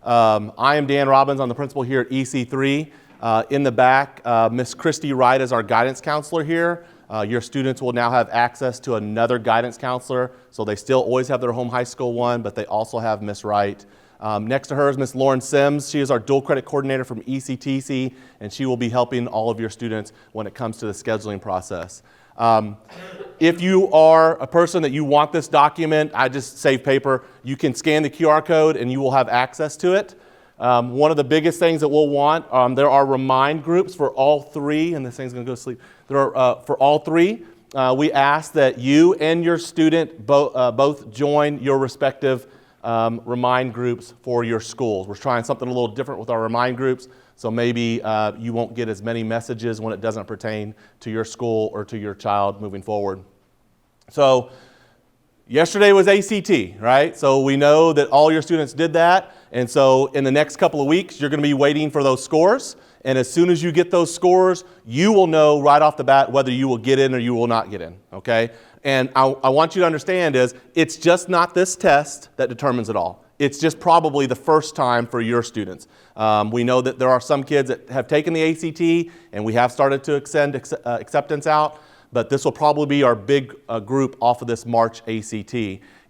I am Dan Robbins. I'm the principal here at EC3. In the back, Miss Christy Wright is our guidance counselor here. Your students will now have access to another guidance counselor, so they still always have their home high school one, but they also have Miss Wright. Next to her is Miss Lauren Sims. She is our dual credit coordinator from ECTC, and she will be helping all of your students when it comes to the scheduling process. If you are a person that you want this document, I just save paper, you can scan the QR code and you will have access to it. One of the biggest things that we'll want, there are remind groups for all three, and this thing's going to go to sleep. There are, for all three, we ask that you and your student both join your respective remind groups for your schools. We're trying something a little different with our remind groups, so maybe you won't get as many messages when it doesn't pertain to your school or to your child moving forward. So yesterday was ACT, right? So we know that all your students did that, and so in the next couple of weeks, you're going to be waiting for those scores, and as soon as you get those scores, you will know right off the bat whether you will get in or you will not get in, okay? And I want you to understand is, it's just not this test that determines it all. It's just probably the first time for your students. We know that there are some kids that have taken the ACT, and we have started to extend acceptance out, but this will probably be our big group off of this March ACT.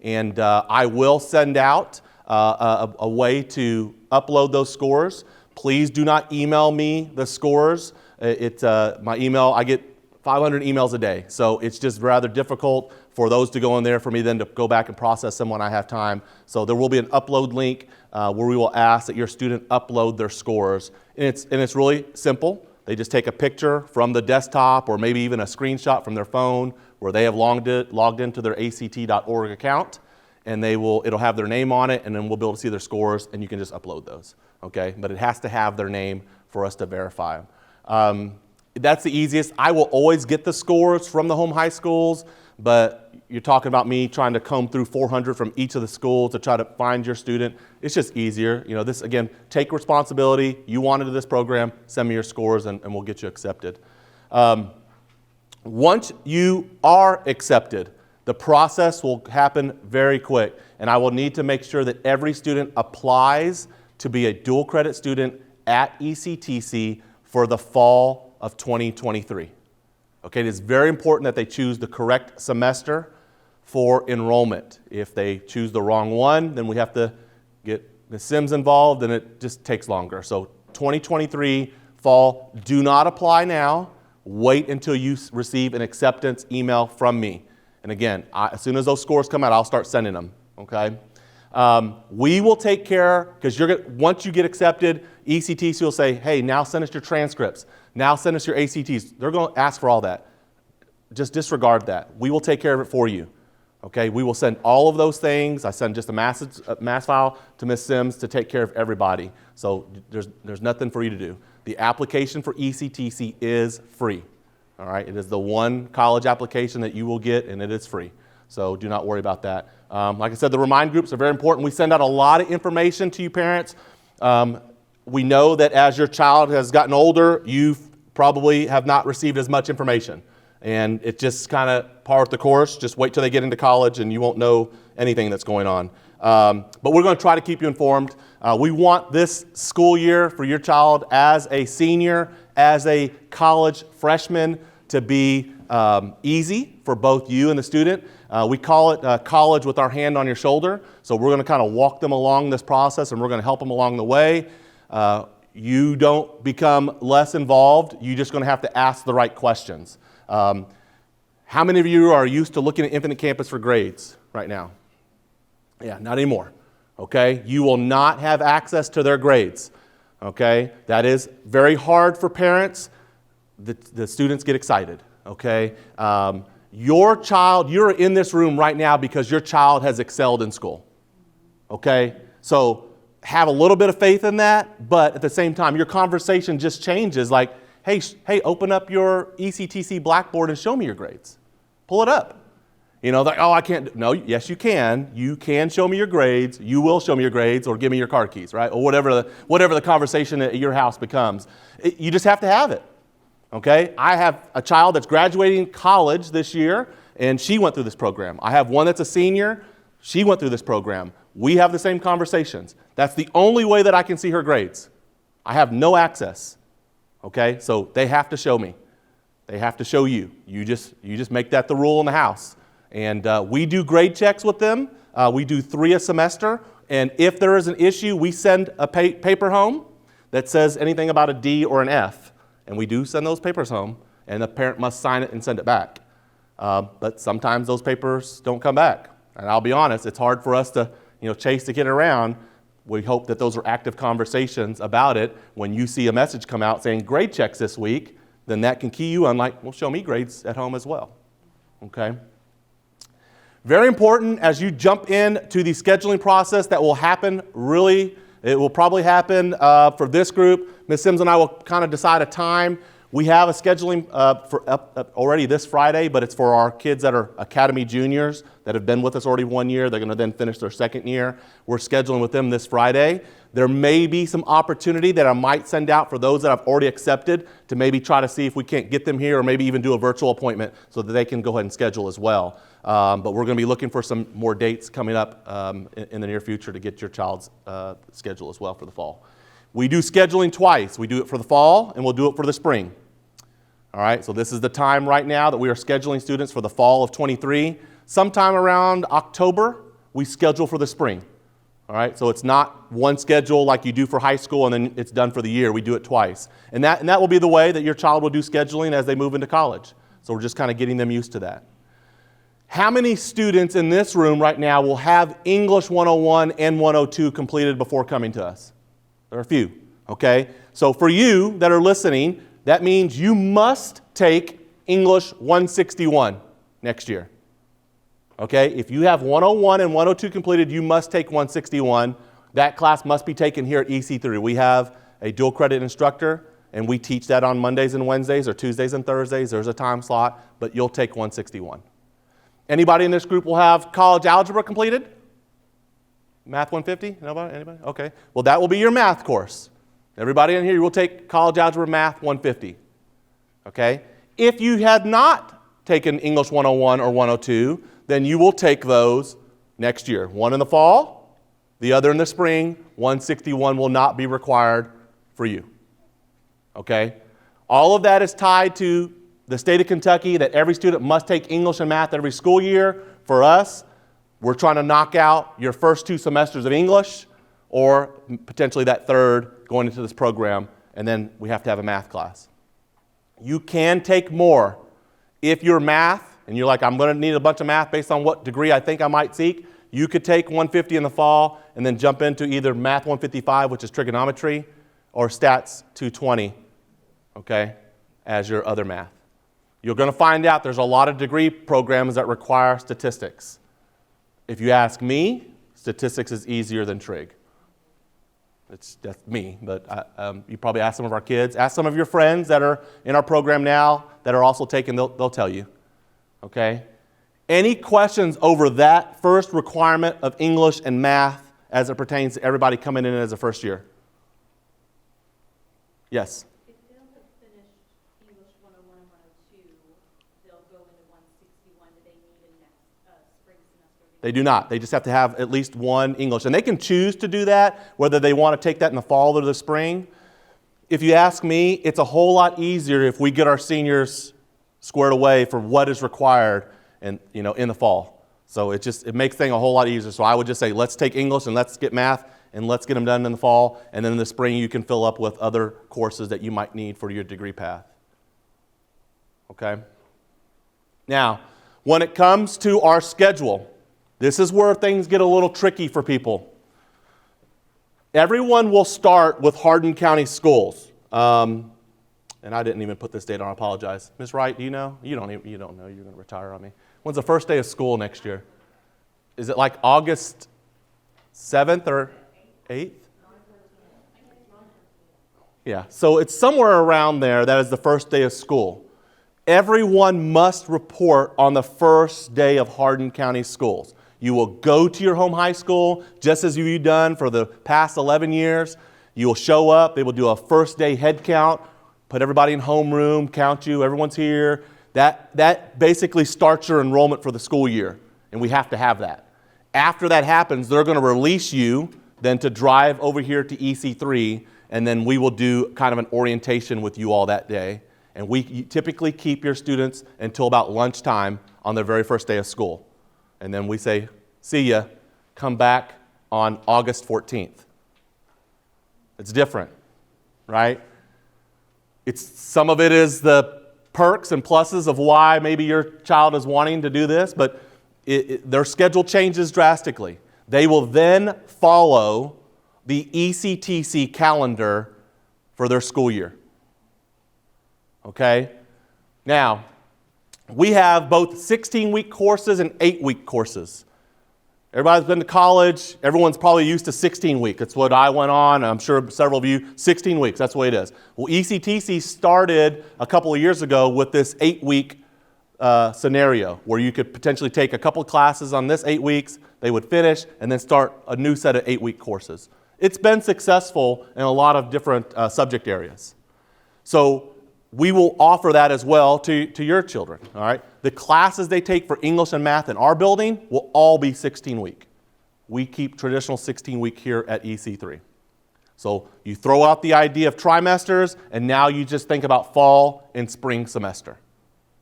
And I will send out a way to upload those scores. Please do not email me the scores. My email, I get 500 emails a day, so it's just rather difficult for those to go in there for me then to go back and process them when I have time. So there will be an upload link where we will ask that your student upload their scores. And it's really simple. They just take a picture from the desktop or maybe even a screenshot from their phone where they have logged into their ACT.org account, and it'll have their name on it, and then we'll be able to see their scores, and you can just upload those, okay? But it has to have their name for us to verify them. That's the easiest. I will always get the scores from the home high schools, but you're talking about me trying to comb through 400 from each of the schools to try to find your student. It's just easier. You know, this, again, take responsibility. You wanted this program, send me your scores, and we'll get you accepted. Once you are accepted, the process will happen very quick, and I will need to make sure that every student applies to be a dual credit student at ECTC for the fall of 2023. Okay, it is very important that they choose the correct semester for enrollment. If they choose the wrong one, then we have to get Ms. Sims involved, and it just takes longer. So 2023 fall, do not apply now. Wait until you receive an acceptance email from me. And again, as soon as those scores come out, I'll start sending them, okay? We will take care, because once you get accepted, ECTC will say, hey, now send us your transcripts. Now send us your ACTs. They're going to ask for all that. Just disregard that. We will take care of it for you. Okay, we will send all of those things. I send just a mass file to Ms. Sims to take care of everybody. So there's nothing for you to do. The application for ECTC is free. All right, it is the one college application that you will get, and it is free. So do not worry about that. Like I said, the remind groups are very important. We send out a lot of information to you parents. We know that as your child has gotten older, you probably have not received as much information. And it's just kind of par with the course. Just wait till they get into college and you won't know anything that's going on. But we're going to try to keep you informed. We want this school year for your child as a senior, as a college freshman, to be easy for both you and the student. We call it college with our hand on your shoulder. So we're going to kind of walk them along this process, and we're going to help them along the way. You don't become less involved. You're just going to have to ask the right questions. How many of you are used to looking at Infinite Campus for grades right now? Yeah, not anymore. Okay? You will not have access to their grades. Okay? That is very hard for parents. The students get excited. Okay? Your child, you're in this room right now because your child has excelled in school. Okay? So have a little bit of faith in that, but at the same time, your conversation just changes like, hey, open up your ECTC Blackboard and show me your grades. Pull it up. You know, like, oh, I can't. No, yes, you can. You can show me your grades. You will show me your grades, or give me your car keys, right? Or whatever the conversation at your house becomes. You just have to have it, okay? I have a child that's graduating college this year, and she went through this program. I have one that's a senior. She went through this program. We have the same conversations. That's the only way that I can see her grades. I have no access. Okay? So they have to show me. They have to show you. You just make that the rule in the house. And we do grade checks with them. We do 3 a semester. And if there is an issue, we send a paper home that says anything about a D or an F. And we do send those papers home. And the parent must sign it and send it back. But sometimes those papers don't come back. And I'll be honest, it's hard for us to chase the kid around. We hope that those are active conversations about it. When you see a message come out saying grade checks this week, then that can key you on like, well, show me grades at home as well. Okay? Very important as you jump into the scheduling process that will happen it will probably happen for this group. Ms. Sims and I will kind of decide a time. We have a scheduling for already this Friday, but it's for our kids that are Academy juniors that have been with us already 1 year. They're going to then finish their second year. We're scheduling with them this Friday. There may be some opportunity that I might send out for those that I've already accepted to maybe try to see if we can't get them here or maybe even do a virtual appointment so that they can go ahead and schedule as well. But we're going to be looking for some more dates coming up in the near future to get your child's schedule as well for the fall. We do scheduling twice. We do it for the fall and we'll do it for the spring. All right, so this is the time right now that we are scheduling students for the fall of 23. Sometime around October, we schedule for the spring. All right, so it's not one schedule like you do for high school and then it's done for the year. We do it twice. And that will be the way that your child will do scheduling as they move into college. So we're just kind of getting them used to that. How many students in this room right now will have English 101 and 102 completed before coming to us? There are a few, okay? So for you that are listening, that means you must take English 161 next year. Okay? If you have 101 and 102 completed, you must take 161. That class must be taken here at EC3. We have a dual credit instructor, and we teach that on Mondays and Wednesdays or Tuesdays and Thursdays. There's a time slot, but you'll take 161. Anybody in this group will have college algebra completed? Math 150? Nobody? Anybody? Okay. Well, that will be your math course. Everybody in here will take college algebra math 150. Okay? If you had not taken English 101 or 102, then you will take those next year. One in the fall, the other in the spring. 161 will not be required for you. Okay? All of that is tied to the state of Kentucky that every student must take English and math every school year. For us, we're trying to knock out your first 2 semesters of English or potentially that third going into this program, and then we have to have a math class. You can take more. If you're math, and you're like, I'm going to need a bunch of math based on what degree I think I might seek, you could take 150 in the fall and then jump into either Math 155, which is trigonometry, or Stats 220, okay, as your other math. You're going to find out there's a lot of degree programs that require statistics. If you ask me, statistics is easier than trig. That's me, but you probably ask some of our kids. Ask some of your friends that are in our program now that are also taking, they'll tell you. Okay? Any questions over that first requirement of English and math as it pertains to everybody coming in as a first year? Yes? If they'll have finished English 101 and 102, they'll go into 161. Do they need a next spring semester? They do not. They just have to have at least one English. And they can choose to do that, whether they want to take that in the fall or the spring. If you ask me, it's a whole lot easier if we get our seniors squared away for what is required in the fall. So it makes things a whole lot easier. So I would just say, let's take English and let's get math and let's get them done in the fall. And then in the spring, you can fill up with other courses that you might need for your degree path. Okay? Now, when it comes to our schedule, this is where things get a little tricky for people. Everyone will start with Hardin County schools. And I didn't even put this date on, I apologize. Ms. Wright, do you know? You don't know, you're going to retire on me. When's the first day of school next year? Is it like August 7th or 8th? Yeah, so it's somewhere around there. That is the first day of school. Everyone must report on the first day of Hardin County schools. You will go to your home high school, just as you've done for the past 11 years. You will show up. They will do a first day head count, put everybody in homeroom, count you, everyone's here. That basically starts your enrollment for the school year, and we have to have that. After that happens, they're going to release you then to drive over here to EC3, and then we will do kind of an orientation with you all that day. And you typically keep your students until about lunchtime on their very first day of school. And then we say, see ya, come back on August 14th. It's different, right? Some of it is the perks and pluses of why maybe your child is wanting to do this, but their schedule changes drastically. They will then follow the ECTC calendar for their school year. Okay? Now, we have both 16-week courses and 8-week courses. Everybody's been to college. Everyone's probably used to 16-week. That's what I went on. I'm sure several of you, 16 weeks. That's the way it is. Well, ECTC started a couple of years ago with this 8-week scenario where you could potentially take a couple of classes on this 8 weeks, they would finish, and then start a new set of 8-week courses. It's been successful in a lot of different subject areas. So we will offer that as well to your children, all right? The classes they take for English and math in our building will all be 16-week. We keep traditional 16-week here at EC3. So you throw out the idea of trimesters, and now you just think about fall and spring semester,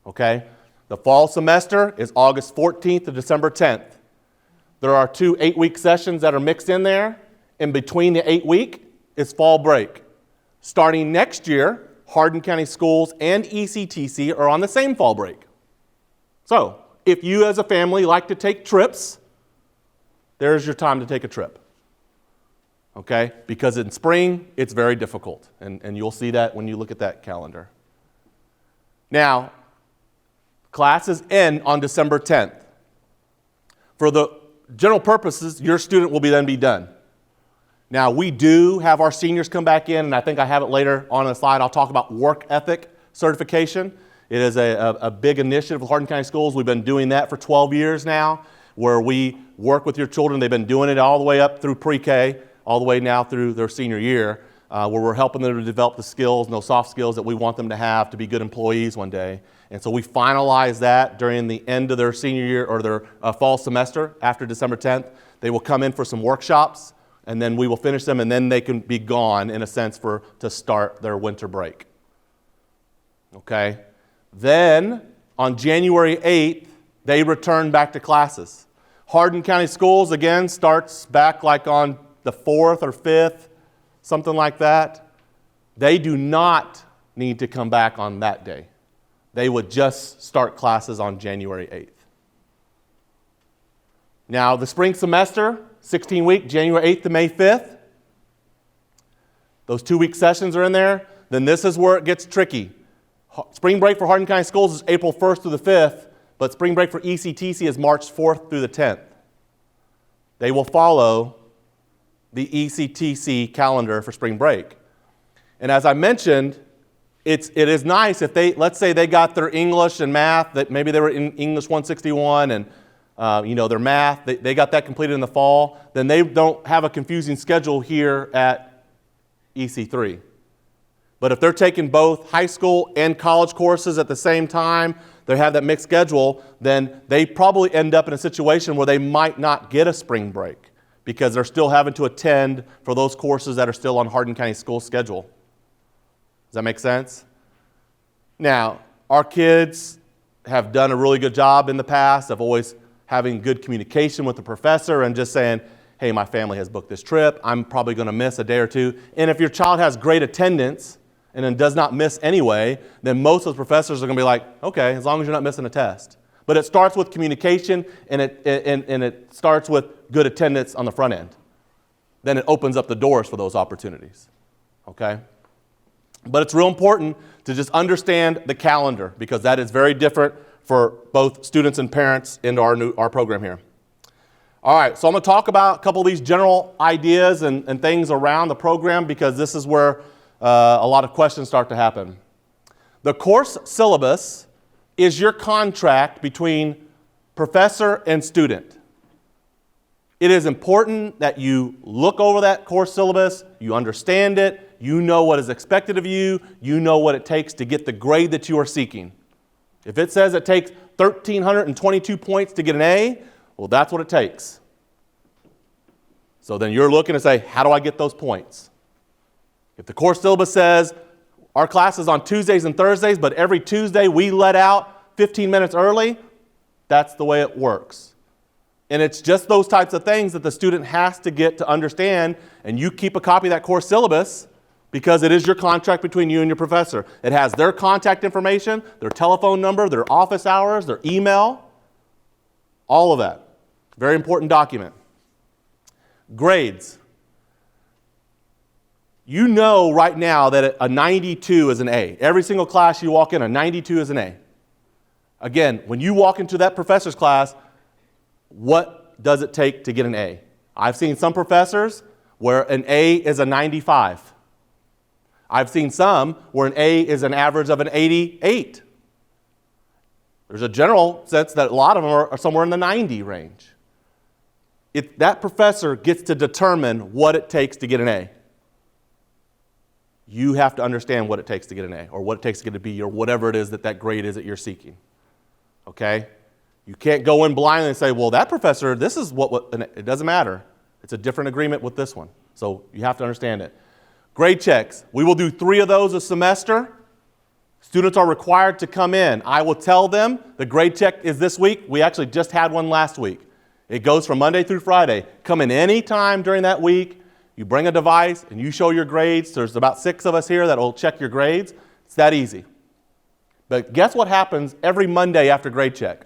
okay? The fall semester is August 14th to December 10th. There are 2 8-week sessions that are mixed in there. In between the 8-week is fall break. Starting next year, Hardin County Schools and ECTC are on the same fall break. So, if you as a family like to take trips, there's your time to take a trip. Okay? Because in spring, it's very difficult. And you'll see that when you look at that calendar. Now, classes end on December 10th. For the general purposes, your student will then be done. Now, we do have our seniors come back in, and I think I have it later on the slide. I'll talk about work ethic certification. It is a big initiative with Hardin County Schools. We've been doing that for 12 years now, where we work with your children. They've been doing it all the way up through pre-K, all the way now through their senior year, where we're helping them to develop the skills and those soft skills that we want them to have to be good employees one day. And so we finalize that during the end of their senior year or their fall semester after December 10th. They will come in for some workshops, and then we will finish them, and then they can be gone, in a sense, to start their winter break. Okay? Then, on January 8th, they return back to classes. Hardin County Schools, again, starts back like on the 4th or 5th, something like that. They do not need to come back on that day. They would just start classes on January 8th. Now, the spring semester, 16-week, January 8th to May 5th. Those 2-week sessions are in there. Then this is where it gets tricky. Spring break for Hardin County Schools is April 1st through the 5th, but spring break for ECTC is March 4th through the 10th. They will follow the ECTC calendar for spring break. And as I mentioned, it is nice if let's say they got their English and math, that maybe they were in English 161 and their math, they got that completed in the fall, then they don't have a confusing schedule here at EC3. But if they're taking both high school and college courses at the same time, they have that mixed schedule, then they probably end up in a situation where they might not get a spring break because they're still having to attend for those courses that are still on Hardin County School schedule. Does that make sense? Now, our kids have done a really good job in the past of always having good communication with the professor and just saying, hey, my family has booked this trip. I'm probably going to miss a day or two. And if your child has great attendance and then does not miss anyway, then most of the professors are going to be like, okay, as long as you're not missing a test. But it starts with communication, and it starts with good attendance on the front end. Then it opens up the doors for those opportunities, okay? But it's real important to just understand the calendar because that is very different for both students and parents in our program here. All right, so I'm going to talk about a couple of these general ideas and things around the program because this is where a lot of questions start to happen. The course syllabus is your contract between professor and student. It is important that you look over that course syllabus, you understand it, you know what is expected of you, you know what it takes to get the grade that you are seeking. If it says it takes 1,322 points to get an A, well, that's what it takes. So then you're looking to say, how do I get those points? If the course syllabus says our class is on Tuesdays and Thursdays, but every Tuesday we let out 15 minutes early, that's the way it works. And it's just those types of things that the student has to get to understand, and you keep a copy of that course syllabus because it is your contract between you and your professor. It has their contact information, their telephone number, their office hours, their email, all of that. Very important document. Grades. You know right now that a 92 is an A. Every single class you walk in, a 92 is an A. Again, when you walk into that professor's class, what does it take to get an A? I've seen some professors where an A is a 95. I've seen some where an A is an average of an 88. There's a general sense that a lot of them are somewhere in the 90 range. If that professor gets to determine what it takes to get an A, you have to understand what it takes to get an A, or what it takes to get a B, or whatever it is that grade is that you're seeking. Okay? You can't go in blindly and say, well, that professor, this is and it doesn't matter. It's a different agreement with this one. So you have to understand it. Grade checks. We will do 3 of those a semester. Students are required to come in. I will tell them the grade check is this week. We actually just had one last week. It goes from Monday through Friday. Come in any time during that week. You bring a device and you show your grades. There's about 6 of us here that will check your grades. It's that easy. But guess what happens every Monday after grade check?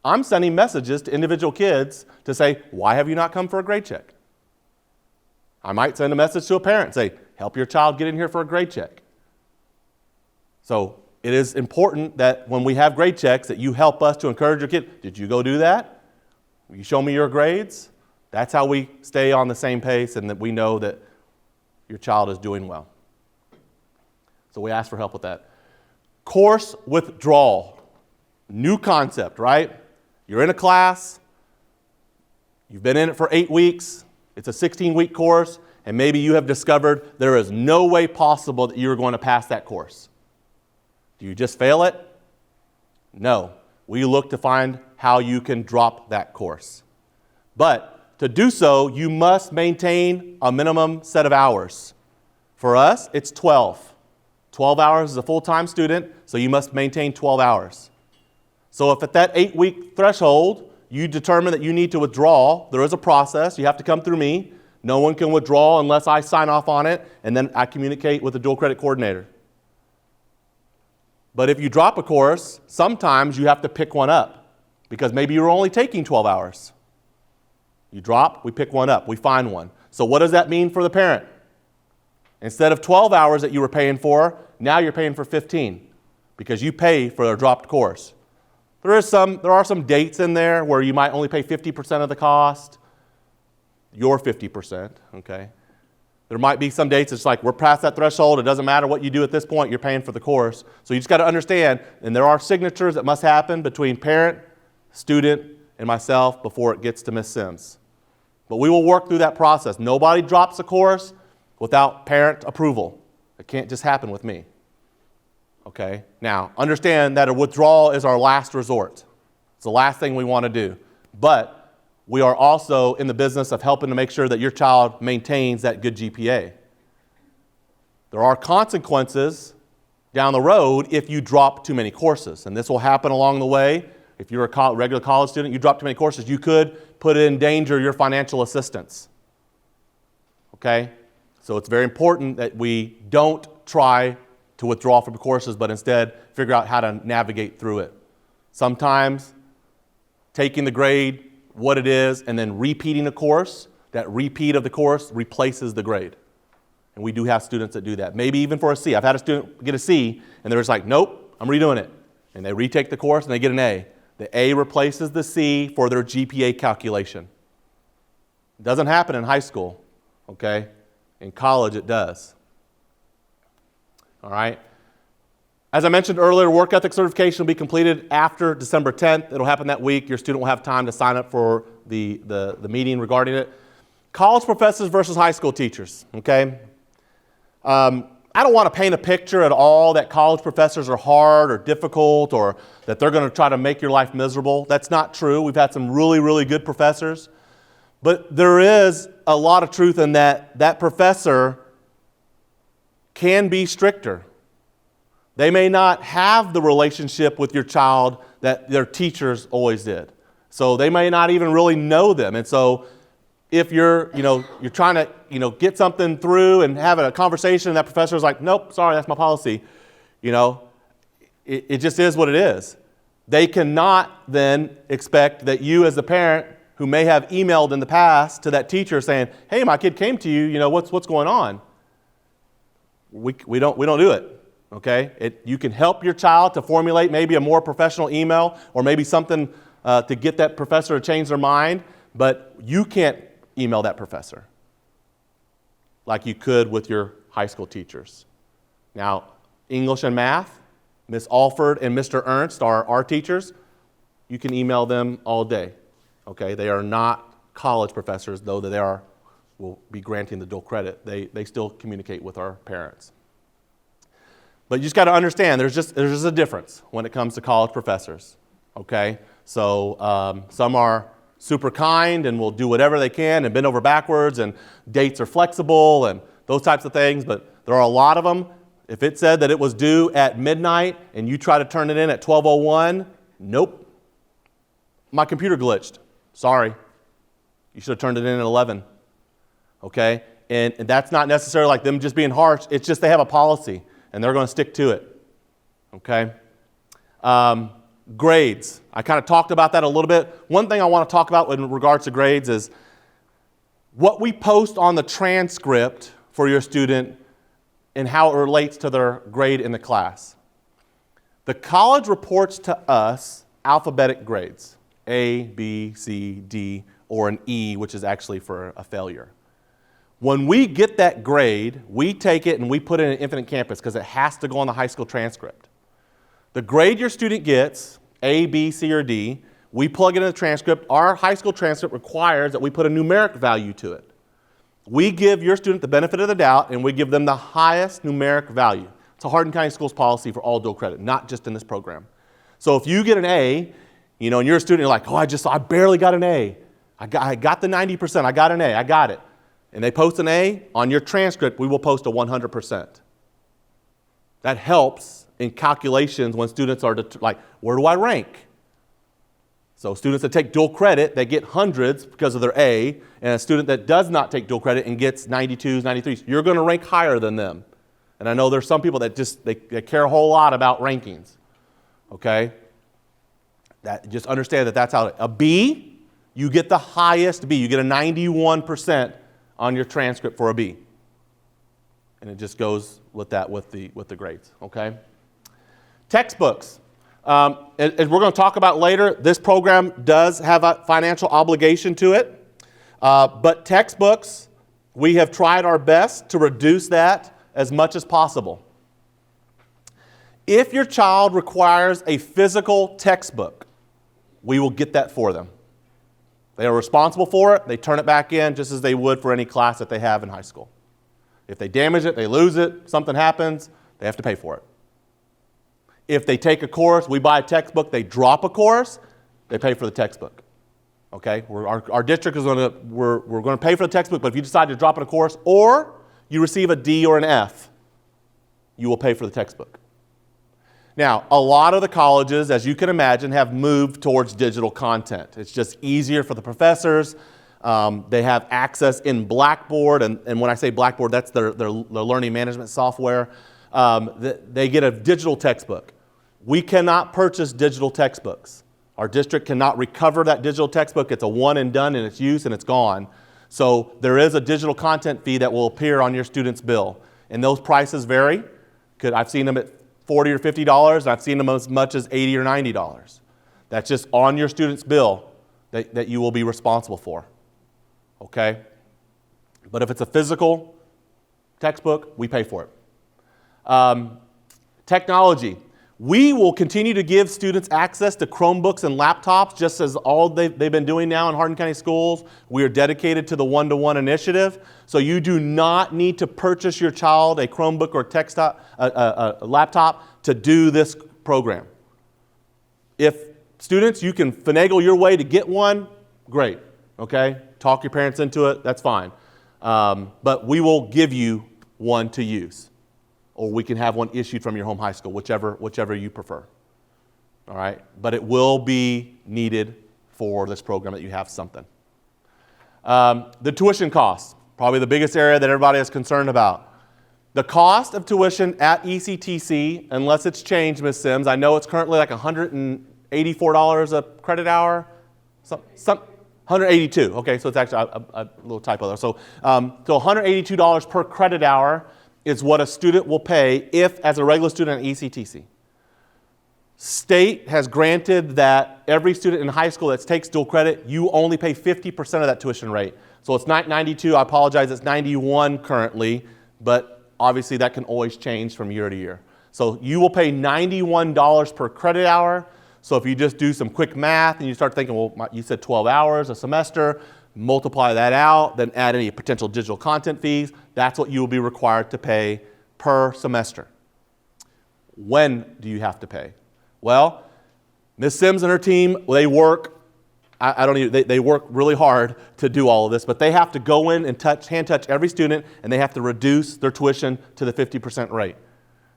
I'm sending messages to individual kids to say, why have you not come for a grade check? I might send a message to a parent and say, help your child get in here for a grade check. So it is important that when we have grade checks that you help us to encourage your kid. Did you go do that? Will you show me your grades? That's how we stay on the same pace and that we know that your child is doing well. So we ask for help with that. Course withdrawal. New concept, right? You're in a class. You've been in it for 8 weeks. It's a 16-week course, and maybe you have discovered there is no way possible that you're going to pass that course. Do you just fail it? No. We look to find how you can drop that course. But to do so, you must maintain a minimum set of hours. For us, it's 12. 12 hours as a full-time student, so you must maintain 12 hours. So if at that 8-week threshold, you determine that you need to withdraw, there is a process. You have to come through me. No one can withdraw unless I sign off on it, and then I communicate with the dual credit coordinator. But if you drop a course, sometimes you have to pick one up because maybe you're only taking 12 hours. You drop, we pick one up, we find one. So what does that mean for the parent? Instead of 12 hours that you were paying for, now you're paying for 15 because you pay for a dropped course. There are some dates in there where you might only pay 50% of the cost, your 50%, okay? There might be some dates it's like we're past that threshold, it doesn't matter what you do at this point, you're paying for the course. So you just got to understand, and there are signatures that must happen between parent, student, and myself before it gets to Ms. Sims. But we will work through that process. Nobody drops a course without parent approval. It can't just happen with me. Okay? Now, understand that a withdrawal is our last resort. It's the last thing we want to do. But we are also in the business of helping to make sure that your child maintains that good GPA. There are consequences down the road if you drop too many courses. And this will happen along the way. If you're a regular college student, you drop too many courses, you could put in danger your financial assistance. Okay? So it's very important that we don't try to withdraw from courses, but instead figure out how to navigate through it. Sometimes taking the grade, what it is, and then repeating the course, that repeat of the course replaces the grade. And we do have students that do that. Maybe even for a C. I've had a student get a C, and they're just like, nope, I'm redoing it. And they retake the course, and they get an A. The A replaces the C for their GPA calculation. It doesn't happen in high school, okay? In college, it does. All right? As I mentioned earlier, work ethic certification will be completed after December 10th. It'll happen that week. Your student will have time to sign up for the meeting regarding it. College professors versus high school teachers, okay? I don't want to paint a picture at all that college professors are hard or difficult or that they're going to try to make your life miserable. That's not true. We've had some really, really good professors. But there is a lot of truth in that that professor can be stricter. They may not have the relationship with your child that their teachers always did. So they may not even really know them. And so if you're trying to, get something through and have a conversation and that professor is like, nope, sorry, that's my policy. It just is what it is. They cannot then expect that you as the parent who may have emailed in the past to that teacher saying, hey, my kid came to you, what's going on? We don't do it. Okay? You can help your child to formulate maybe a more professional email or maybe something to get that professor to change their mind, but you can't email that professor like you could with your high school teachers. Now, English and math, Miss Alford and Mr. Ernst are our teachers. You can email them all day. Okay? They are not college professors, though will be granting the dual credit. They still communicate with our parents. But you just got to understand, there's just a difference when it comes to college professors, okay? So some are super kind and will do whatever they can and bend over backwards and dates are flexible and those types of things, but there are a lot of them. If it said that it was due at midnight and you try to turn it in at 12:01, nope. My computer glitched. Sorry. You should have turned it in at 11, okay? And that's not necessarily like them just being harsh. It's just they have a policy. And they're going to stick to it, okay? Grades. I kind of talked about that a little bit. One thing I want to talk about in regards to grades is what we post on the transcript for your student and how it relates to their grade in the class. The college reports to us alphabetic grades, A, B, C, D, or an E, which is actually for a failure. When we get that grade, we take it and we put it in Infinite Campus because it has to go on the high school transcript. The grade your student gets, A, B, C, or D, we plug it in the transcript. Our high school transcript requires that we put a numeric value to it. We give your student the benefit of the doubt and we give them the highest numeric value. It's a Hardin County Schools policy for all dual credit, not just in this program. So if you get an A, and you're a student, you're like, I barely got an A. I got the 90%, I got an A, I got it. And they post an A, on your transcript, we will post a 100%. That helps in calculations when students are like, where do I rank? So students that take dual credit, they get hundreds because of their A, and a student that does not take dual credit and gets 92s, 93s, you're going to rank higher than them. And I know there's some people that they care a whole lot about rankings, okay? Just understand that that's how a B, you get the highest B. You get a 91% on your transcript for a B. And it just goes with that with the grades, okay? Textbooks. As we're going to talk about later, this program does have a financial obligation to it. But textbooks, we have tried our best to reduce that as much as possible. If your child requires a physical textbook, we will get that for them. They are responsible for it. They turn it back in just as they would for any class that they have in high school. If they damage it, they lose it, something happens, they have to pay for it. If they take a course, we buy a textbook, they drop a course, they pay for the textbook. Okay? Our district is we're going to pay for the textbook, but if you decide to drop in a course or you receive a D or an F, you will pay for the textbook. Now, a lot of the colleges, as you can imagine, have moved towards digital content. It's just easier for the professors. They have access in Blackboard, and when I say Blackboard, that's their learning management software. They get a digital textbook. We cannot purchase digital textbooks. Our district cannot recover that digital textbook. It's a one and done in its use and it's gone. So there is a digital content fee that will appear on your student's bill. And those prices vary. I've seen them at $40 or $50, and I've seen them as much as $80 or $90. That's just on your student's bill that you will be responsible for. Okay? But if it's a physical textbook, we pay for it. Technology. We will continue to give students access to Chromebooks and laptops, just as all they've been doing now in Hardin County Schools. We are dedicated to the one-to-one initiative. So you do not need to purchase your child a Chromebook or a laptop to do this program. If students, you can finagle your way to get one, great, okay? talk your parents into it, that's fine. But we will give you one to use, or we can have one issued from your home high school, whichever you prefer. All right? But it will be needed for this program that you have something. The tuition costs, probably the biggest area that everybody is concerned about. The cost of tuition at ECTC, unless it's changed, Ms. Sims, I know it's currently like $184 a credit hour. Some 182. Okay, so it's actually a little typo there. So $182 per credit hour is what a student will pay if, as a regular student at ECTC. State has granted that every student in high school that takes dual credit, you only pay 50% of that tuition rate. So it's not 92. I apologize. It's 91 currently, but obviously that can always change from year to year. So you will pay $91 per credit hour. So if you just do some quick math and you start thinking, well, you said 12 hours a semester, multiply that out, then add any potential digital content fees, that's what you will be required to pay per semester. When do you have to pay? Well, Ms. Sims and her team, they work, they work really hard to do all of this, but they have to go in and hand touch every student, and they have to reduce their tuition to the 50% rate.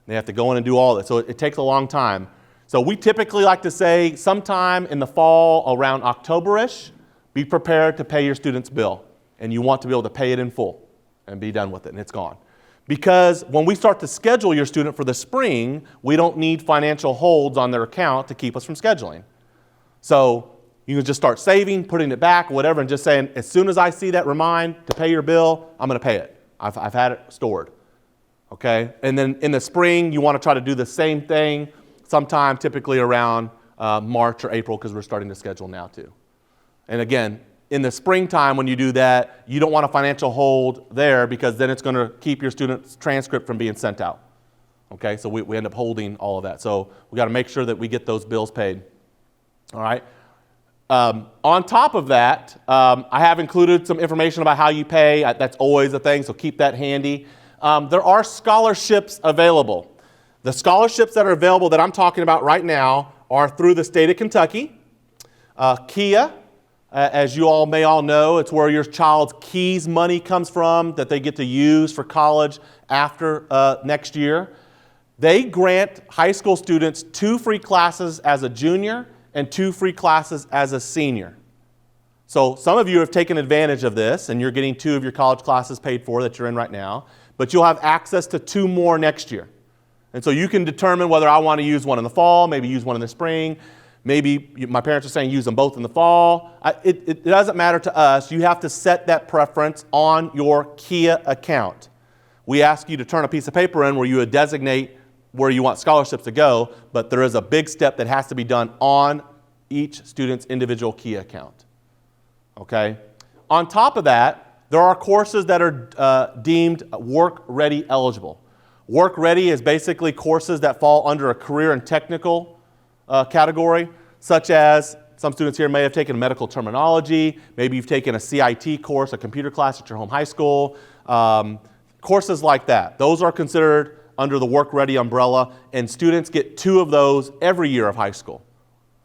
They have to go in and do all this, so it takes a long time. So we typically like to say sometime in the fall, around October-ish, be prepared to pay your student's bill, and you want to be able to pay it in full and be done with it, and it's gone. Because when we start to schedule your student for the spring, we don't need financial holds on their account to keep us from scheduling. So you can just start saving, putting it back, whatever, and just saying, as soon as I see that remind to pay your bill, I'm going to pay it. I've had it stored. Okay? And then in the spring, you want to try to do the same thing sometime typically around March or April, because we're starting to schedule now too. And again, in the springtime when you do that, you don't want a financial hold there, because then it's going to keep your student's transcript from being sent out. Okay, so we end up holding all of that. So we got to make sure that we get those bills paid. All right. On top of that, I have included some information about how you pay. That's always a thing, so keep that handy. There are scholarships available. The scholarships that are available that I'm talking about right now are through the state of Kentucky. KEA, as you all may all know, it's where your child's KEYS money comes from that they get to use for college after next year. They grant high school students 2 free classes as a junior and 2 free classes as a senior. So some of you have taken advantage of this, and you're getting 2 of your college classes paid for that you're in right now, but you'll have access to 2 more next year. And so you can determine whether I want to use one in the fall, maybe use one in the spring. Maybe my parents are saying use them both in the fall. It doesn't matter to us. You have to set that preference on your KEA account. We ask you to turn a piece of paper in where you would designate where you want scholarships to go, but there is a big step that has to be done on each student's individual KEA account. Okay? On top of that, there are courses that are deemed work-ready eligible. Work-ready is basically courses that fall under a career and technical category, such as some students here may have taken medical terminology, maybe you've taken a CIT course, a computer class at your home high school, courses like that. Those are considered under the work-ready umbrella, and students get 2 of those every year of high school.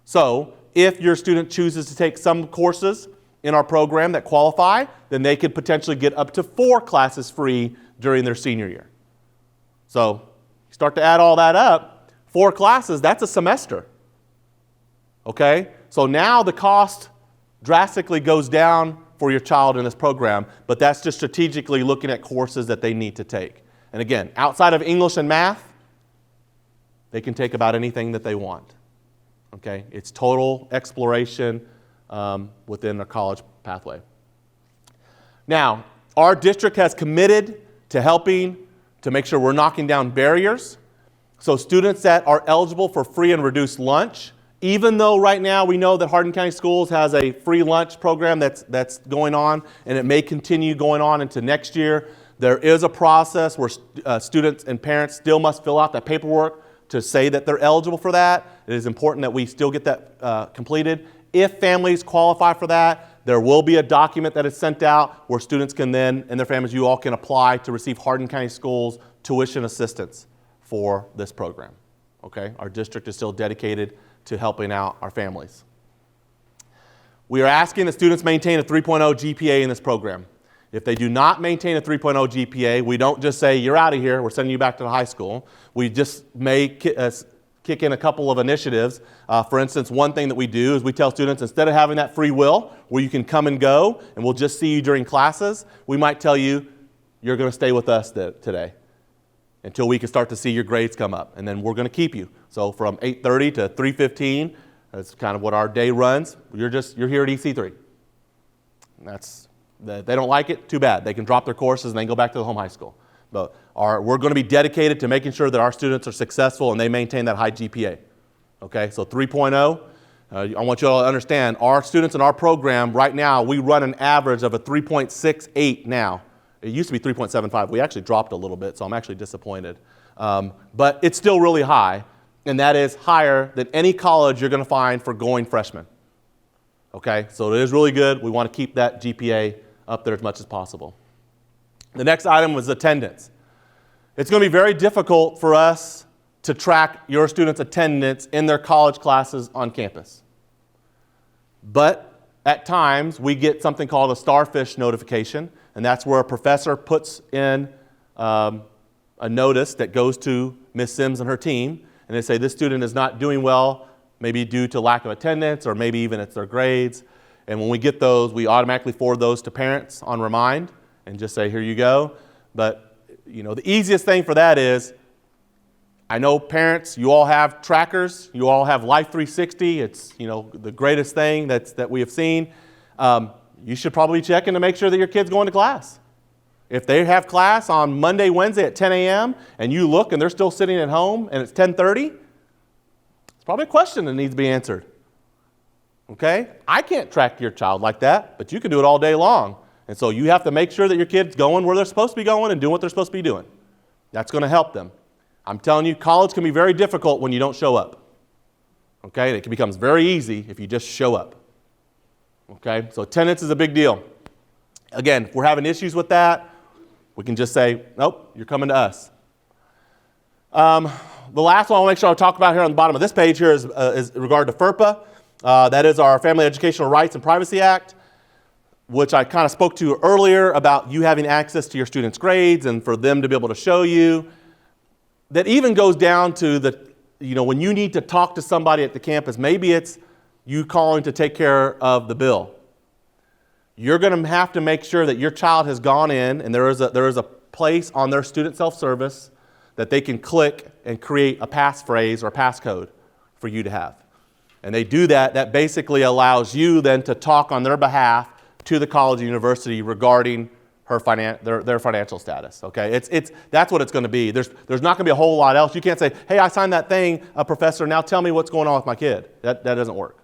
So if your student chooses to take some courses in our program that qualify, then they could potentially get up to 4 classes free during their senior year. So you start to add all that up, 4 classes, that's a semester. Okay? So now the cost drastically goes down for your child in this program, but that's just strategically looking at courses that they need to take. And again, outside of English and math, they can take about anything that they want. Okay? It's total exploration within a college pathway. Now, our district has committed to helping to make sure we're knocking down barriers. So students that are eligible for free and reduced lunch, even though right now we know that Hardin County Schools has a free lunch program that's going on, and it may continue going on into next year, there is a process where students and parents still must fill out that paperwork to say that they're eligible for that. It is important that we still get that completed. If families qualify for that, there will be a document that is sent out where students can then, and their families, you all can apply to receive Hardin County Schools tuition assistance for this program. Okay? Our district is still dedicated to helping out our families. We are asking that students maintain a 3.0 GPA in this program. If they do not maintain a 3.0 GPA, we don't just say, you're out of here, we're sending you back to the high school. We just may kick in a couple of initiatives. For instance, one thing that we do is we tell students, instead of having that free will where you can come and go and we'll just see you during classes, we might tell you, you're going to stay with us today until we can start to see your grades come up, and then we're going to keep you. So from 8:30 to 3:15, that's kind of what our day runs. You're here at EC3. They don't like it, too bad. They can drop their courses and then go back to the home high school. But we're going to be dedicated to making sure that our students are successful and they maintain that high GPA. Okay, so 3.0, I want you all to understand, our students in our program right now, we run an average of a 3.68 now. It used to be 3.75. We actually dropped a little bit, so I'm actually disappointed. But it's still really high, and that is higher than any college you're going to find for going freshmen. Okay, so it is really good. We want to keep that GPA up there as much as possible. The next item was attendance. It's going to be very difficult for us to track your students' attendance in their college classes on campus. But at times, we get something called a starfish notification, and that's where a professor puts in a notice that goes to Ms. Sims and her team, and they say this student is not doing well, maybe due to lack of attendance, or maybe even it's their grades. And when we get those, we automatically forward those to parents on remind and just say, here you go. But the easiest thing for that is, I know parents, you all have trackers, you all have Life 360. It's the greatest thing that we have seen. You should probably check in to make sure that your kid's going to class. If they have class on Monday, Wednesday at 10 a.m. and you look and they're still sitting at home and it's 10:30, it's probably a question that needs to be answered. Okay? I can't track your child like that, but you can do it all day long. And so you have to make sure that your kid's going where they're supposed to be going and doing what they're supposed to be doing. That's going to help them. I'm telling you, college can be very difficult when you don't show up. Okay? It becomes very easy if you just show up. Okay? So attendance is a big deal. Again, if we're having issues with that, we can just say, nope, you're coming to us. The last one I want to make sure I talk about here on the bottom of this page here is in regard to FERPA. That is our Family Educational Rights and Privacy Act, which I kind of spoke to earlier about you having access to your students' grades and for them to be able to show you. That even goes down to when you need to talk to somebody at the campus, maybe it's you calling to take care of the bill. You're going to have to make sure that your child has gone in and there is a place on their student self-service that they can click and create a passphrase or a passcode for you to have. And they do that. That basically allows you then to talk on their behalf to the college or university regarding their financial status. Okay, that's what it's going to be. There's not going to be a whole lot else. You can't say, hey, I signed that thing, professor. Now tell me what's going on with my kid. That doesn't work.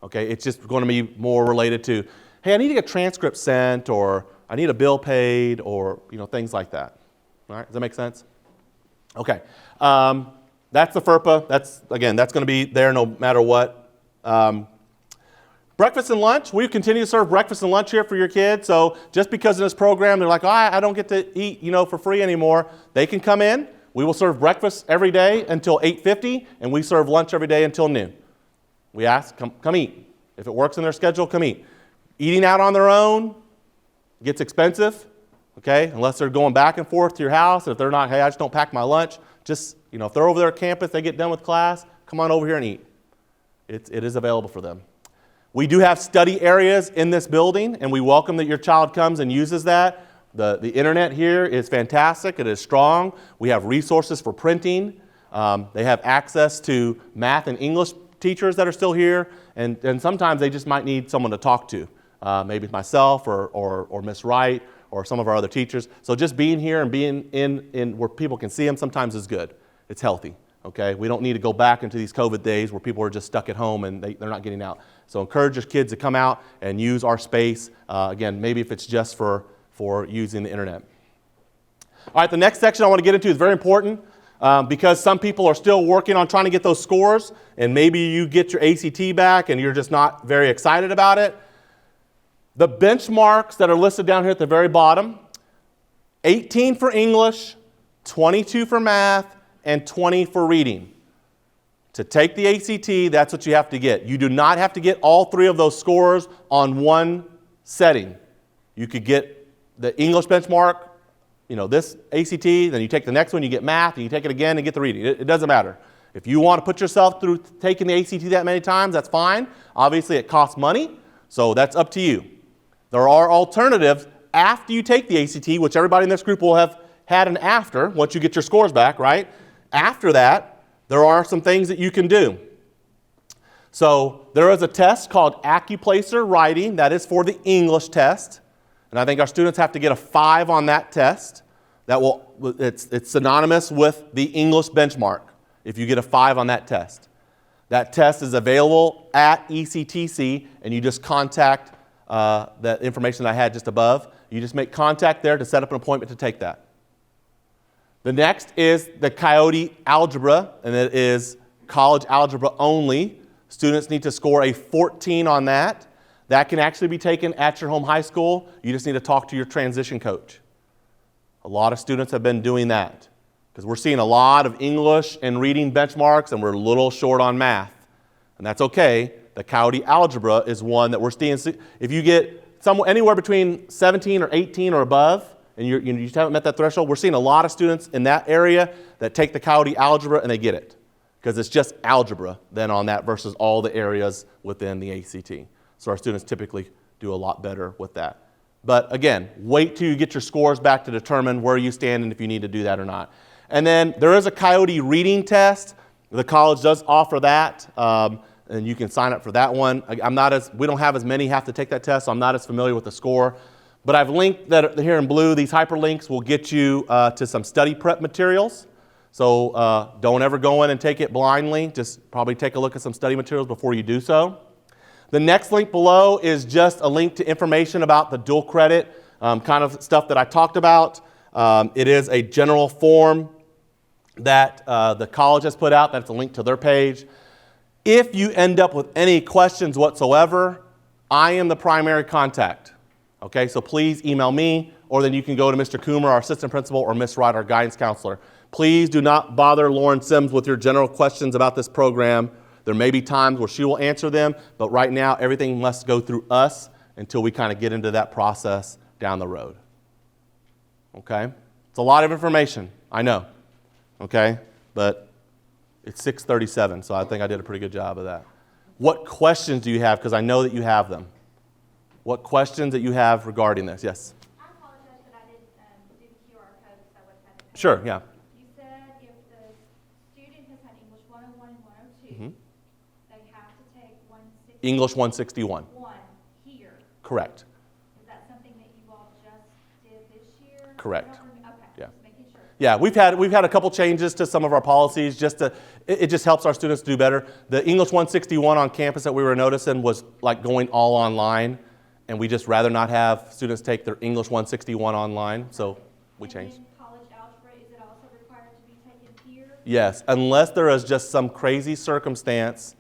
Okay, it's just going to be more related to, hey, I need to get a transcript sent, or I need a bill paid, or things like that. All right, does that make sense? Okay, that's the FERPA. That's going to be there no matter what. Breakfast and lunch, we continue to serve breakfast and lunch here for your kids. So just because in this program they're like, I don't get to eat, for free anymore, they can come in. We will serve breakfast every day until 8:50, and we serve lunch every day until noon. We ask, come eat. If it works in their schedule, come eat. Eating out on their own gets expensive, okay? Unless they're going back and forth to your house. If they're not, hey, I just don't pack my lunch. Just, if they're over there at campus, they get done with class, come on over here and eat. It is available for them. We do have study areas in this building, and we welcome that your child comes and uses that. The internet here is fantastic. It is strong. We have resources for printing. They have access to math and English teachers that are still here, and sometimes they just might need someone to talk to. Maybe myself or Miss Wright or some of our other teachers. So just being here and being in where people can see them sometimes is good. It's healthy. Okay, we don't need to go back into these COVID days where people are just stuck at home and they're not getting out. So encourage your kids to come out and use our space. Again, maybe if it's just for using the internet. All right, the next section I want to get into is very important because some people are still working on trying to get those scores, and maybe you get your ACT back and you're just not very excited about it. The benchmarks that are listed down here at the very bottom, 18 for English, 22 for math, and 20 for reading. To take the ACT, that's what you have to get. You do not have to get all 3 of those scores on one setting. You could get the English benchmark, this ACT, then you take the next one, you get math, and you take it again and get the reading. It doesn't matter. If you want to put yourself through taking the ACT that many times, that's fine. Obviously, it costs money, so that's up to you. There are alternatives after you take the ACT, which everybody in this group will have had an after, once you get your scores back, right? After that, there are some things that you can do. So there is a test called Accuplacer Writing. That is for the English test. And I think our students have to get a 5 on that test. It's synonymous with the English benchmark if you get a 5 on that test. That test is available at ECTC, and you just contact that information that I had just above. You just make contact there to set up an appointment to take that. The next is the Coyote Algebra, and it is college algebra only. Students need to score a 14 on that. That can actually be taken at your home high school. You just need to talk to your transition coach. A lot of students have been doing that because we're seeing a lot of English and reading benchmarks, and we're a little short on math. And that's okay. The Coyote Algebra is one that we're seeing. If you get anywhere between 17 or 18 or above, and you just haven't met that threshold, we're seeing a lot of students in that area that take the Coyote Algebra and they get it. Because it's just algebra then on that versus all the areas within the ACT. So our students typically do a lot better with that. But again, wait till you get your scores back to determine where you stand and if you need to do that or not. And then there is a Coyote reading test. The college does offer that, and you can sign up for that one. We don't have as many have to take that test, so I'm not as familiar with the score. But I've linked that here in blue. These hyperlinks will get you to some study prep materials. So don't ever go in and take it blindly. Just probably take a look at some study materials before you do so. The next link below is just a link to information about the dual credit kind of stuff that I talked about. It is a general form that the college has put out. That's a link to their page. If you end up with any questions whatsoever, I am the primary contact. Okay, so please email me, or then you can go to Mr. Coomer, our assistant principal, or Ms. Wright, our guidance counselor. Please do not bother Lauren Sims with your general questions about this program. There may be times where she will answer them, but right now everything must go through us until we kind of get into that process down the road. Okay? It's a lot of information, I know. Okay? But it's 6:37, so I think I did a pretty good job of that. What questions do you have? Because I know that you have them. What questions that you have regarding this? Yes? I apologize that I didn't do the QR code because I wasn't at the page. Sure, yeah. You said if the student has had English 101 and 102, Mm-hmm. they have to take 161. English 161. Here. Correct. Is that something that you all just did this year? Correct. Okay, Yeah. just making sure. Yeah, we've had a couple changes to some of our policies. It just helps our students do better. The English 161 on campus that we were noticing was like going all online, and we just rather not have students take their English 161 online, so we changed. And then college algebra, is it also required to be taken here? Yes, unless there is just some crazy circumstance,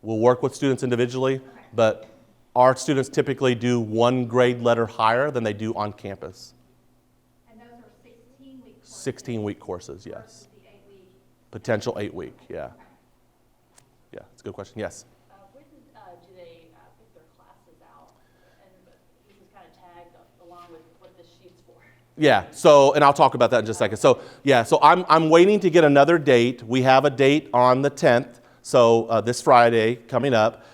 we'll work with students individually, but our students typically do one grade letter higher than they do on campus. And those are 16-week courses? 16-week courses, yes. Versus the 8-week? Potential 8-week, yeah. Yeah, it's a good question. Yes? When do they pick their classes out? And this is kind of tagged along with what this sheet's for. Yeah, so, and I'll talk about that in just a second. So, yeah, so I'm waiting to get another date. We have a date on the 10th, so this Friday coming up,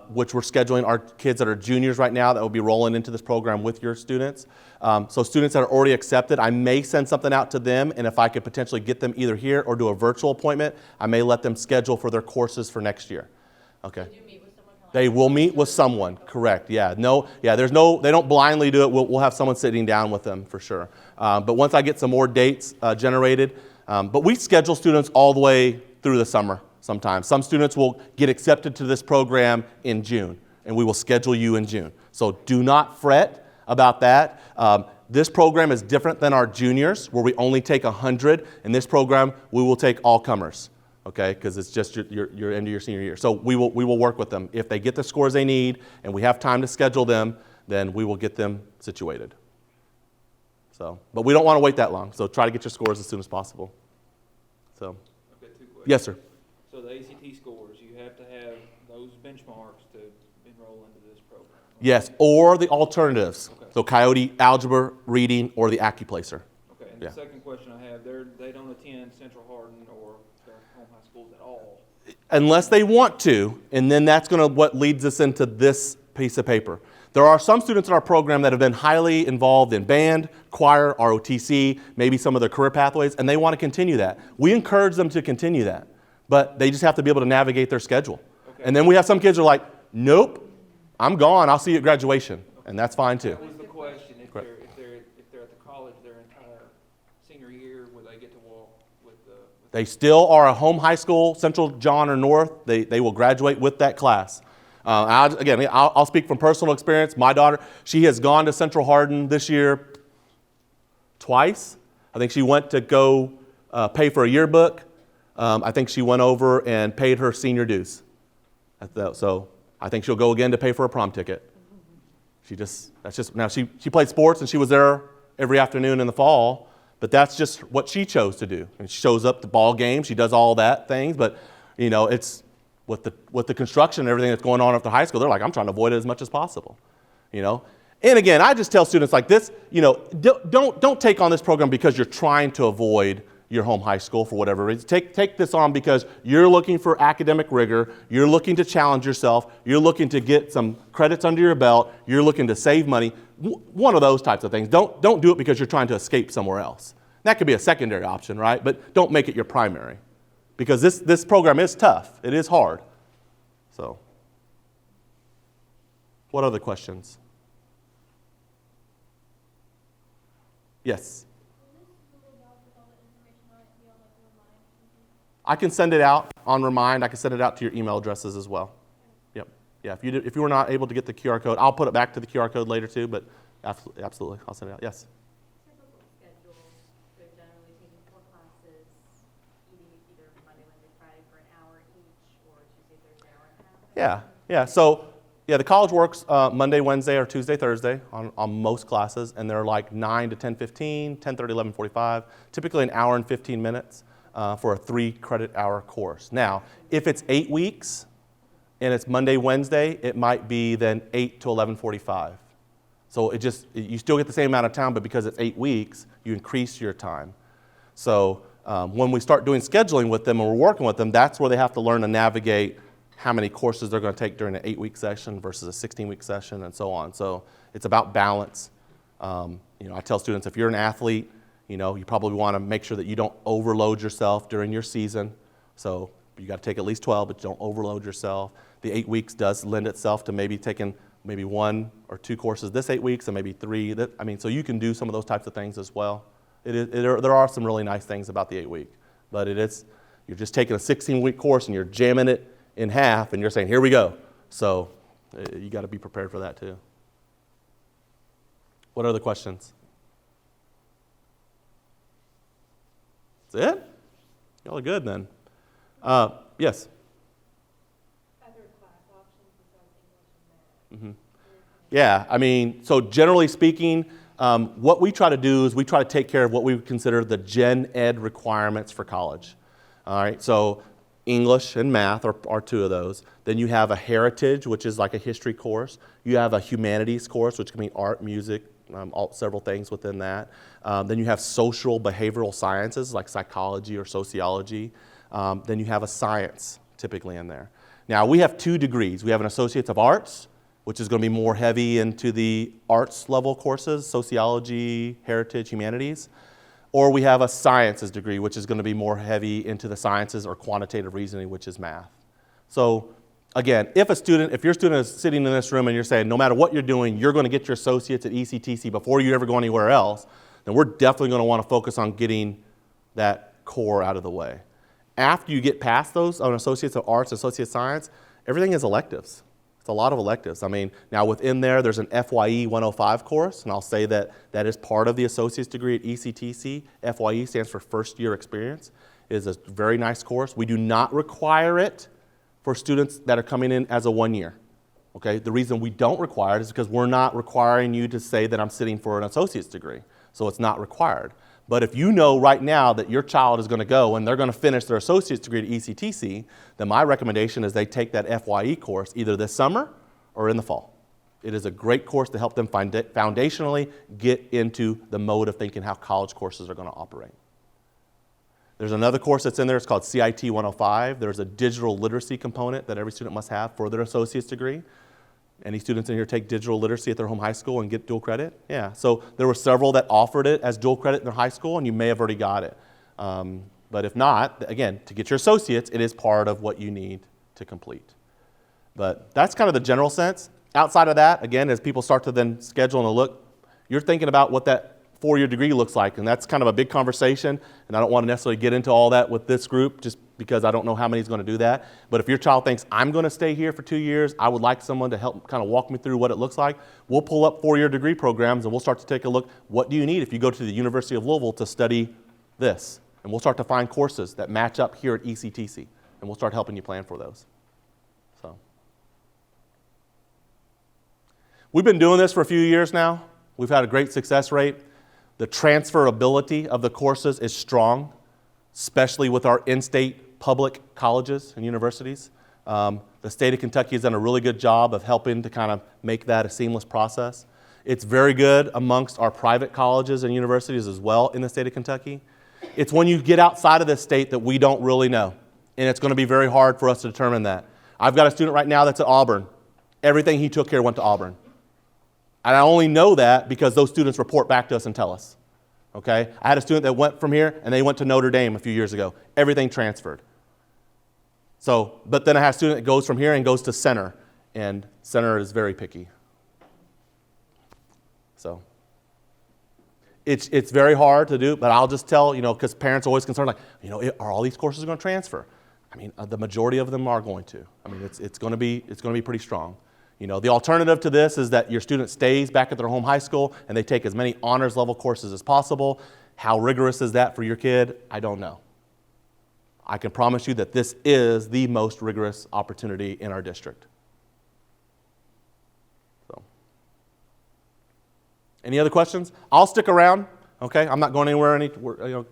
which we're scheduling our kids that are juniors right now that will be rolling into this program with your students. So students that are already accepted, I may send something out to them, and if I could potentially get them either here or do a virtual appointment, I may let them schedule for their courses for next year. Okay. They do meet with someone? They will meet with someone, correct, yeah. They don't blindly do it. We'll have someone sitting down with them for sure. But once I get some more dates generated, but we schedule students all the way through the summer sometimes. Some students will get accepted to this program in June, and we will schedule you in June. So do not fret about that. This program is different than our juniors, where we only take 100. In this program, we will take all comers. Okay, because it's just your end of your senior year. So we will work with them. If they get the scores they need and we have time to schedule them, then we will get them situated. So, but we don't want to wait that long. So try to get your scores as soon as possible. So, I've got 2 questions. yes, sir. So the ACT scores, you have to have those benchmarks to enroll into this program. Yes, or the alternatives. Okay. So Coyote, algebra, reading, or the AccuPlacer. Okay, and Yeah. the second question I have, they don't attend Central Hardin or their home high schools at all. Unless they want to, and then that's going to what leads us into this piece of paper. There are some students in our program that have been highly involved in band, choir, ROTC, maybe some of their career pathways, and they want to continue that. We encourage them to continue that, but they just have to be able to navigate their schedule. Okay. And then we have some kids who are like, nope, I'm gone, I'll see you at graduation, and that's fine too. That was the question, if Correct. they're at the college their entire senior year, will they get to walk with the? They still are a home high school, Central John or North. They will graduate with that class. I'll speak from personal experience. My daughter, she has gone to Central Hardin this year twice. I think she went to go pay for a yearbook. I think she went over and paid her senior dues. So I think she'll go again to pay for a prom ticket. Now she played sports and she was there every afternoon in the fall, but that's just what she chose to do. And she shows up to ball games, she does all that things, but you know, it's with the construction and everything that's going on after high school, they're like, I'm trying to avoid it as much as possible, you know? And again, I just tell students like this, you know, don't take on this program because you're trying to avoid your home high school for whatever reason. Take this on because you're looking for academic rigor, you're looking to challenge yourself, you're looking to get some credits under your belt, you're looking to save money, one of those types of things. Don't do it because you're trying to escape somewhere else. That could be a secondary option, right? But don't make it your primary. Because this program is tough. It is hard. So, what other questions? Yes? I can send it out on Remind. I can send it out to your email addresses as well. Yep. Yeah, if you were not able to get the QR code, I'll put it back to the QR code later too, but absolutely, I'll send it out. Yes? Typical schedule, they're generally taking 4 classes, either Monday, Wednesday, Friday for an hour each, or Tuesday, Thursday, hour and a half. Yeah. So, the college works Monday, Wednesday, or Tuesday, Thursday on most classes, and they're like 9 to 10:15, 10:30, 11:45, typically an hour and 15 minutes for a 3-credit hour course. Now, if it's 8 weeks and it's Monday, Wednesday, it might be then 8 to 11:45. So you still get the same amount of time, but because it's 8 weeks, you increase your time. So when we start doing scheduling with them and we're working with them, that's where they have to learn to navigate how many courses they're going to take during an 8-week session versus a 16-week session and so on. So it's about balance. I tell students, if you're an athlete, you probably want to make sure that you don't overload yourself during your season. So you got to take at least 12, but don't overload yourself. The 8 weeks does lend itself to maybe taking maybe 1 or 2 courses this 8 weeks and maybe 3. So you can do some of those types of things as well. There are some really nice things about the 8-week, but you're just taking a 16-week course and you're jamming it in half and you're saying, here we go. So you got to be prepared for that too. What other questions? That's it? Y'all are good then. Yes? Other class options besides English and math. Yeah, so generally speaking, what we try to do is we try to take care of what we would consider the gen ed requirements for college. All right, so English and math are 2 of those. Then you have a heritage, which is like a history course. You have a humanities course, which can be art, music, several things within that. Then you have social behavioral sciences like psychology or sociology. Then you have a science typically in there. Now we have 2 degrees. We have an Associates of Arts, which is going to be more heavy into the arts level courses, sociology, heritage, humanities. Or we have a sciences degree, which is going to be more heavy into the sciences or quantitative reasoning, which is math. So again, if your student is sitting in this room and you're saying, no matter what you're doing, you're going to get your associates at ECTC before you ever go anywhere else, then we're definitely going to want to focus on getting that core out of the way. After you get past those on Associates of Arts, Associate Science, everything is electives. It's a lot of electives. Now within there's an FYE 105 course, and I'll say that is part of the associate's degree at ECTC. FYE stands for First Year Experience. It is a very nice course. We do not require it for students that are coming in as a 1 year. Okay? The reason we don't require it is because we're not requiring you to say that I'm sitting for an associate's degree. So it's not required. But if you know right now that your child is going to go and they're going to finish their associate's degree at ECTC, then my recommendation is they take that FYE course either this summer or in the fall. It is a great course to help them foundationally get into the mode of thinking how college courses are going to operate. There's another course that's in there. It's called CIT 105. There's a digital literacy component that every student must have for their associate's degree. Any students in here take digital literacy at their home high school and get dual credit? Yeah, so there were several that offered it as dual credit in their high school, and you may have already got it. But if not, again, to get your associates, it is part of what you need to complete. But that's kind of the general sense. Outside of that, again, as people start to then schedule and look, you're thinking about what that four-year degree looks like, and that's kind of a big conversation, and I don't want to necessarily get into all that with this group just because I don't know how many is going to do that. But if your child thinks, I'm going to stay here for 2 years, I would like someone to help kind of walk me through what it looks like, we'll pull up four-year degree programs and we'll start to take a look, what do you need if you go to the University of Louisville to study this? And we'll start to find courses that match up here at ECTC, and we'll start helping you plan for those. So, we've been doing this for a few years now. We've had a great success rate. The transferability of the courses is strong, especially with our in-state public colleges and universities. The state of Kentucky has done a really good job of helping to kind of make that a seamless process. It's very good amongst our private colleges and universities as well in the state of Kentucky. It's when you get outside of this state that we don't really know, and it's going to be very hard for us to determine that. I've got a student right now that's at Auburn. Everything he took here went to Auburn. And I only know that because those students report back to us and tell us. Okay? I had a student that went from here and they went to Notre Dame a few years ago. Everything transferred. So, but then I have a student that goes from here and goes to Center, and Center is very picky. So, it's very hard to do, but I'll just tell, because parents are always concerned, like, are all these courses going to transfer? I mean, the majority of them are going to. I mean, it's going to be pretty strong. The alternative to this is that your student stays back at their home high school and they take as many honors level courses as possible. How rigorous is that for your kid? I don't know. I can promise you that this is the most rigorous opportunity in our district. So, any other questions? I'll stick around. Okay, I'm not going anywhere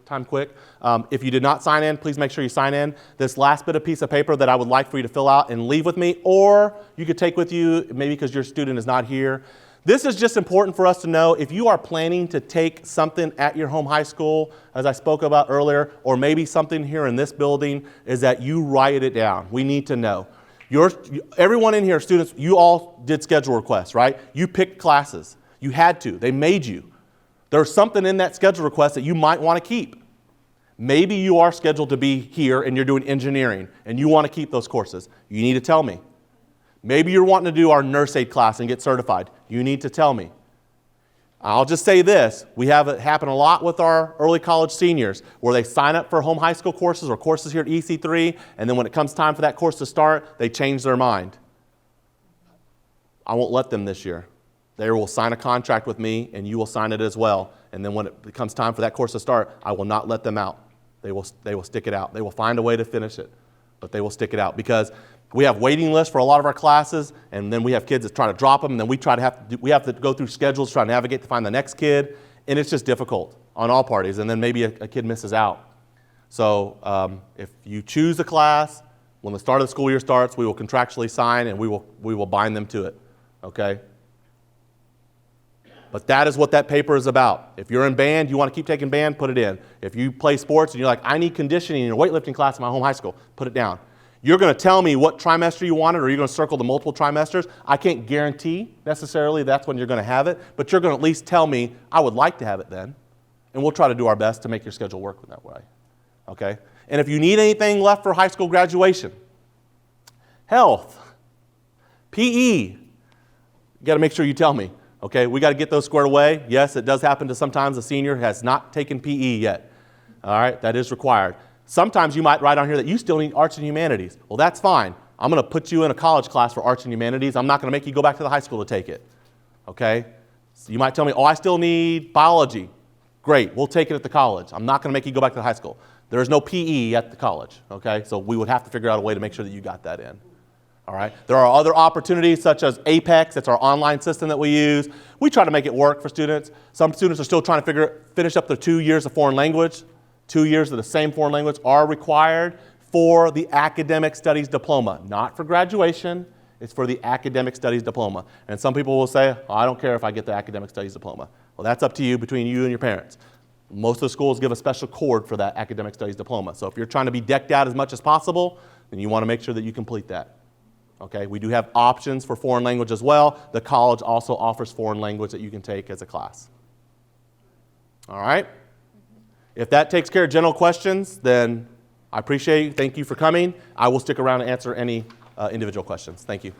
time quick. If you did not sign in, please make sure you sign in. This last bit of piece of paper that I would like for you to fill out and leave with me, or you could take with you, maybe because your student is not here. This is just important for us to know if you are planning to take something at your home high school, as I spoke about earlier, or maybe something here in this building, is that you write it down. We need to know. Everyone in here, students, you all did schedule requests, right? You picked classes. You had to. They made you. There's something in that schedule request that you might want to keep. Maybe you are scheduled to be here and you're doing engineering and you want to keep those courses. You need to tell me. Maybe you're wanting to do our nurse aid class and get certified. You need to tell me. I'll just say this. We have it happen a lot with our early college seniors where they sign up for home high school courses or courses here at EC3, and then when it comes time for that course to start, they change their mind. I won't let them this year. They will sign a contract with me, and you will sign it as well. And then when it comes time for that course to start, I will not let them out. They will stick it out. They will find a way to finish it, but they will stick it out because we have waiting lists for a lot of our classes, and then we have kids that try to drop them, and then we have to go through schedules, try to navigate to find the next kid, and it's just difficult on all parties. And then maybe a kid misses out. So if you choose a class, when the start of the school year starts, we will contractually sign, and we will bind them to it. Okay. But that is what that paper is about. If you're in band, you want to keep taking band, put it in. If you play sports and you're like, I need conditioning in a weightlifting class in my home high school, put it down. You're going to tell me what trimester you wanted, or you're going to circle the multiple trimesters. I can't guarantee necessarily that's when you're going to have it, but you're going to at least tell me, I would like to have it then. And we'll try to do our best to make your schedule work that way. Okay? And if you need anything left for high school graduation, health, PE, you got to make sure you tell me. Okay, we got to get those squared away. Yes, it does happen to sometimes a senior has not taken PE yet. All right, that is required. Sometimes you might write on here that you still need arts and humanities. Well, that's fine. I'm going to put you in a college class for arts and humanities. I'm not going to make you go back to the high school to take it. Okay? So you might tell me, oh, I still need biology. Great, we'll take it at the college. I'm not going to make you go back to the high school. There is no PE at the college. Okay, so we would have to figure out a way to make sure that you got that in. All right. There are other opportunities such as Apex. That's our online system that we use. We try to make it work for students. Some students are still trying to finish up their 2 years of foreign language. 2 years of the same foreign language are required for the academic studies diploma, not for graduation. It's for the academic studies diploma. And some people will say, oh, I don't care if I get the academic studies diploma. Well, that's up to you, between you and your parents. Most of the schools give a special cord for that academic studies diploma. So if you're trying to be decked out as much as possible, then you want to make sure that you complete that. Okay, we do have options for foreign language as well. The college also offers foreign language that you can take as a class. All right? If that takes care of general questions, then I appreciate you. Thank you for coming. I will stick around and answer any individual questions. Thank you.